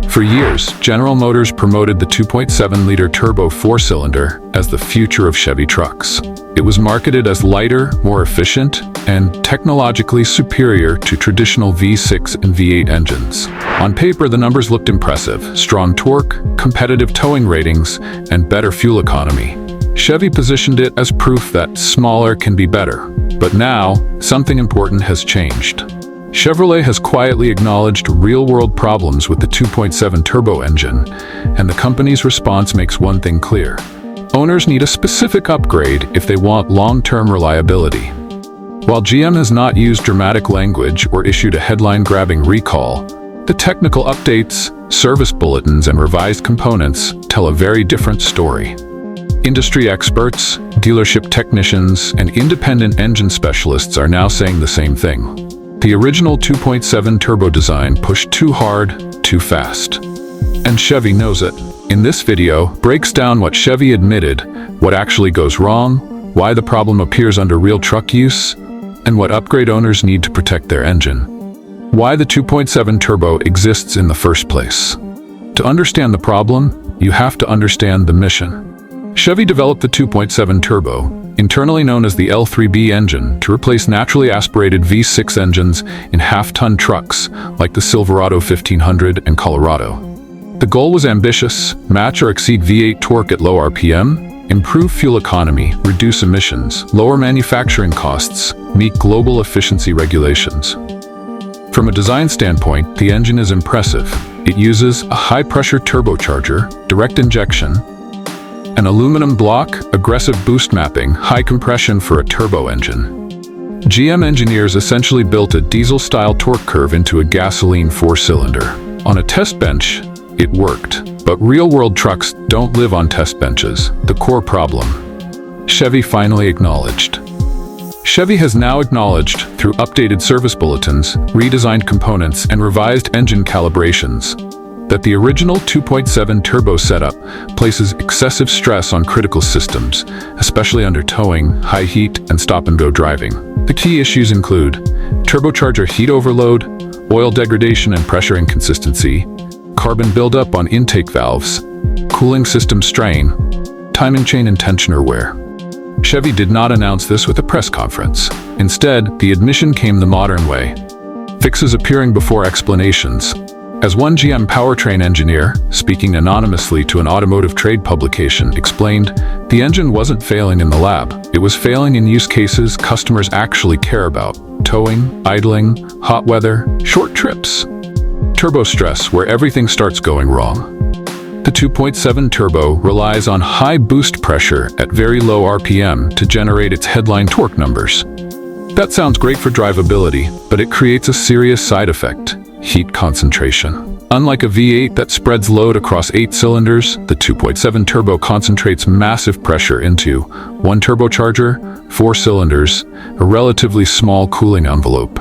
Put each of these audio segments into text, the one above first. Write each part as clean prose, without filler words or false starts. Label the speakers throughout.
Speaker 1: For years, General Motors promoted the 2.7-liter turbo four-cylinder as the future of Chevy trucks. It was marketed as lighter, more efficient, and technologically superior to traditional V6 and V8 engines. On paper, the numbers looked impressive: strong torque, competitive towing ratings, and better fuel economy. Chevy positioned it as proof that smaller can be better. But now, something important has changed. Chevrolet has quietly acknowledged real-world problems with the 2.7 turbo engine, and the company's response makes one thing clear: owners need a specific upgrade if they want long-term reliability. While GM has not used dramatic language or issued a headline-grabbing recall, the technical updates, service bulletins, and revised components tell a very different story. Industry experts, dealership technicians, and independent engine specialists are now saying the same thing. The original 2.7 turbo design pushed too hard, too fast. And Chevy knows it. In this video, breaks down what Chevy admitted, what actually goes wrong, why the problem appears under real truck use, and what upgrade owners need to protect their engine. Why the 2.7 turbo exists in the first place. To understand the problem, you have to understand the mission. Chevy developed the 2.7 turbo, internally known as the L3B engine, to replace naturally aspirated V6 engines in half-ton trucks like the Silverado 1500 and Colorado. The goal was ambitious: match or exceed V8 torque at low RPM, improve fuel economy, reduce emissions, lower manufacturing costs, meet global efficiency regulations. From a design standpoint, the engine is impressive. It uses a high-pressure turbocharger, direct injection, an aluminum block, aggressive boost mapping, high compression for a turbo engine. GM engineers essentially built a diesel-style torque curve into a gasoline four-cylinder. On a test bench, it worked. But real-world trucks don't live on test benches. The core problem, Chevy finally acknowledged. Chevy has now acknowledged, through updated service bulletins, redesigned components, and revised engine calibrations, that the original 2.7 turbo setup places excessive stress on critical systems, especially under towing, high heat, and stop-and-go driving. The key issues include turbocharger heat overload, oil degradation and pressure inconsistency, carbon buildup on intake valves, cooling system strain, timing chain and tensioner wear. Chevy did not announce this with a press conference. Instead, the admission came the modern way, fixes appearing before explanations. As one GM powertrain engineer, speaking anonymously to an automotive trade publication, explained, the engine wasn't failing in the lab. It was failing in use cases customers actually care about: towing, idling, hot weather, short trips. Turbo stress, where everything starts going wrong. The 2.7 turbo relies on high boost pressure at very low RPM to generate its headline torque numbers. That sounds great for drivability, but it creates a serious side effect: heat concentration. Unlike a V8 that spreads load across 8 cylinders, the 2.7 turbo concentrates massive pressure into one turbocharger, 4 cylinders, a relatively small cooling envelope.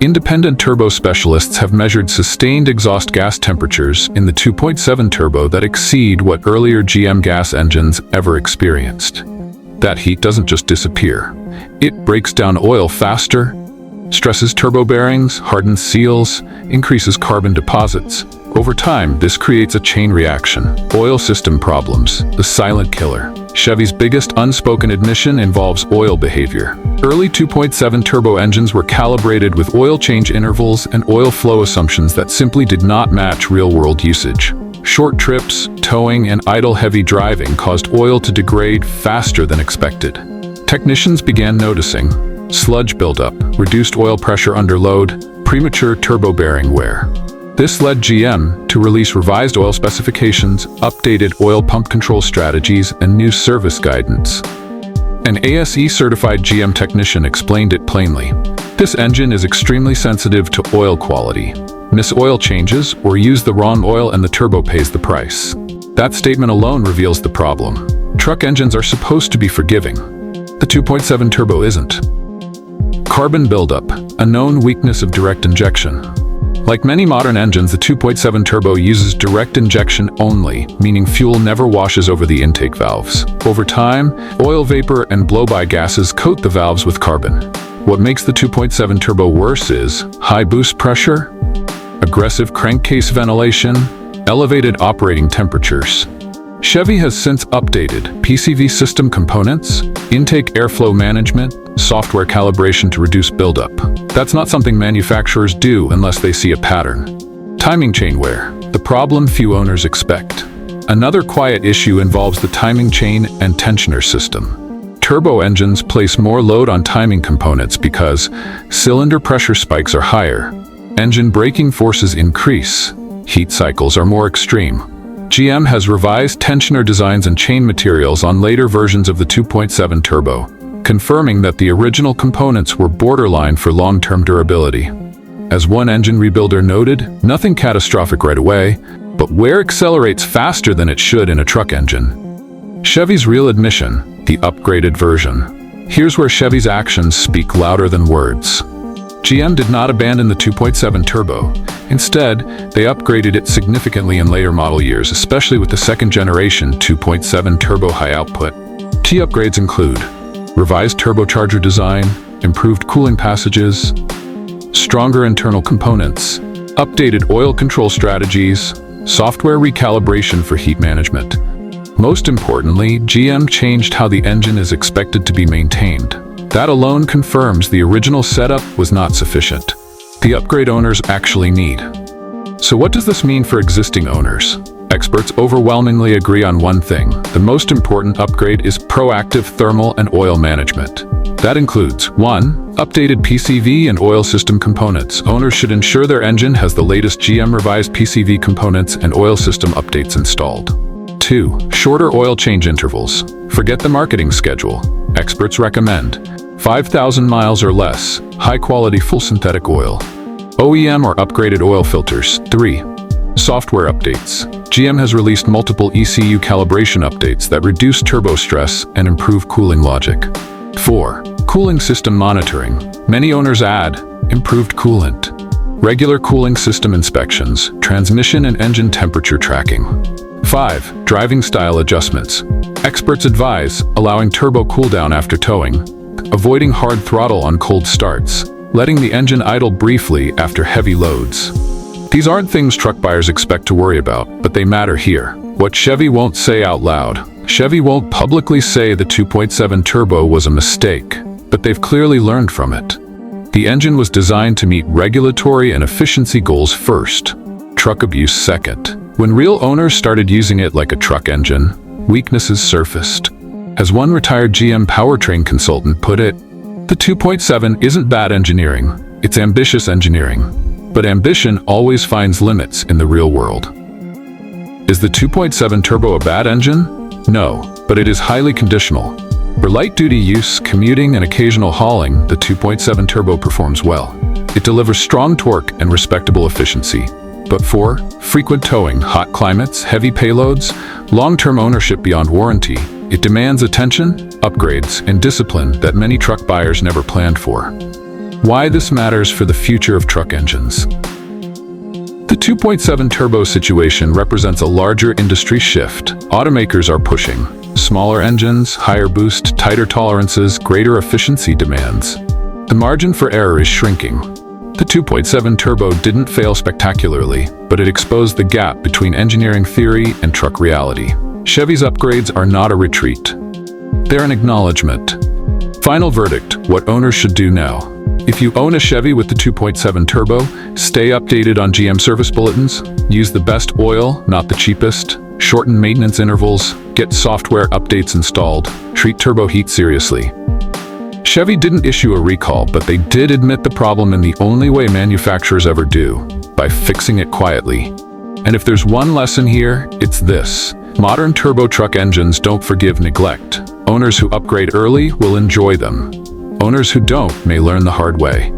Speaker 1: Independent turbo specialists have measured sustained exhaust gas temperatures in the 2.7 turbo that exceed what earlier GM gas engines ever experienced. That heat doesn't just disappear. It breaks down oil faster, stresses turbo bearings, hardens seals, increases carbon deposits. Over time, this creates a chain reaction. Oil system problems, the silent killer. Chevy's biggest unspoken admission involves oil behavior. Early 2.7 turbo engines were calibrated with oil change intervals and oil flow assumptions that simply did not match real-world usage. Short trips, towing, and idle heavy driving caused oil to degrade faster than expected. Technicians began noticing sludge buildup, reduced oil pressure under load, premature turbo bearing wear. This led GM to release revised oil specifications, updated oil pump control strategies, and new service guidance. An ASE-certified GM technician explained it plainly. This engine is extremely sensitive to oil quality. Miss oil changes or use the wrong oil and the turbo pays the price. That statement alone reveals the problem. Truck engines are supposed to be forgiving. The 2.7 turbo isn't. Carbon buildup, a known weakness of direct injection. Like many modern engines, the 2.7 turbo uses direct injection only, meaning fuel never washes over the intake valves. Over time, oil vapor and blow-by gases coat the valves with carbon. What makes the 2.7 turbo worse is high boost pressure, aggressive crankcase ventilation, elevated operating temperatures. Chevy has since updated PCV system components, intake airflow management, software calibration to reduce buildup. That's not something manufacturers do unless they see a pattern. Timing chain wear, the problem few owners expect. Another quiet issue involves the timing chain and tensioner system. Turbo engines place more load on timing components because cylinder pressure spikes are higher, engine braking forces increase, heat cycles are more extreme. GM has revised tensioner designs and chain materials on later versions of the 2.7 turbo, confirming that the original components were borderline for long-term durability. As one engine rebuilder noted, nothing catastrophic right away, but wear accelerates faster than it should in a truck engine. Chevy's real admission, the upgraded version. Here's where Chevy's actions speak louder than words. GM did not abandon the 2.7 turbo. Instead, they upgraded it significantly in later model years, especially with the second-generation 2.7 turbo high output. Key upgrades include revised turbocharger design, improved cooling passages, stronger internal components, updated oil control strategies, software recalibration for heat management. Most importantly, GM changed how the engine is expected to be maintained. That alone confirms the original setup was not sufficient. The upgrade owners actually need. So what does this mean for existing owners? Experts overwhelmingly agree on one thing. The most important upgrade is proactive thermal and oil management. That includes 1. Updated PCV and oil system components. Owners should ensure their engine has the latest GM revised PCV components and oil system updates installed. 2. Shorter oil change intervals. Forget the marketing schedule. Experts recommend 5,000 miles or less, high-quality full synthetic oil. OEM or upgraded oil filters. 3. Software updates. GM has released multiple ECU calibration updates that reduce turbo stress and improve cooling logic. 4. Cooling system monitoring. Many owners add improved coolant, regular cooling system inspections, transmission and engine temperature tracking. 5. Driving style adjustments. Experts advise allowing turbo cooldown after towing, avoiding hard throttle on cold starts, letting the engine idle briefly after heavy loads. These aren't things truck buyers expect to worry about, but they matter here. What Chevy won't say out loud. Chevy won't publicly say the 2.7 turbo was a mistake, but they've clearly learned from it. The engine was designed to meet regulatory and efficiency goals first, truck abuse second. When real owners started using it like a truck engine, weaknesses surfaced. As one retired GM powertrain consultant put it, the 2.7 isn't bad engineering, it's ambitious engineering. But ambition always finds limits in the real world. Is the 2.7 turbo a bad engine? No, but it is highly conditional. For light-duty use, commuting, and occasional hauling, the 2.7 turbo performs well. It delivers strong torque and respectable efficiency. But for frequent towing, hot climates, heavy payloads, long-term ownership beyond warranty, it demands attention, upgrades, and discipline that many truck buyers never planned for. Why this matters for the future of truck engines. The 2.7 turbo situation represents a larger industry shift. Automakers are pushing smaller engines, higher boost, tighter tolerances, greater efficiency demands. The margin for error is shrinking. The 2.7 turbo didn't fail spectacularly, but it exposed the gap between engineering theory and truck reality. Chevy's upgrades are not a retreat. They're an acknowledgement. Final verdict, what owners should do now. If you own a Chevy with the 2.7 turbo, stay updated on GM service bulletins, use the best oil, not the cheapest, shorten maintenance intervals, get software updates installed, treat turbo heat seriously. Chevy didn't issue a recall, but they did admit the problem in the only way manufacturers ever do, by fixing it quietly. And if there's one lesson here, it's this. Modern turbo truck engines don't forgive neglect. Owners who upgrade early will enjoy them. Owners who don't may learn the hard way.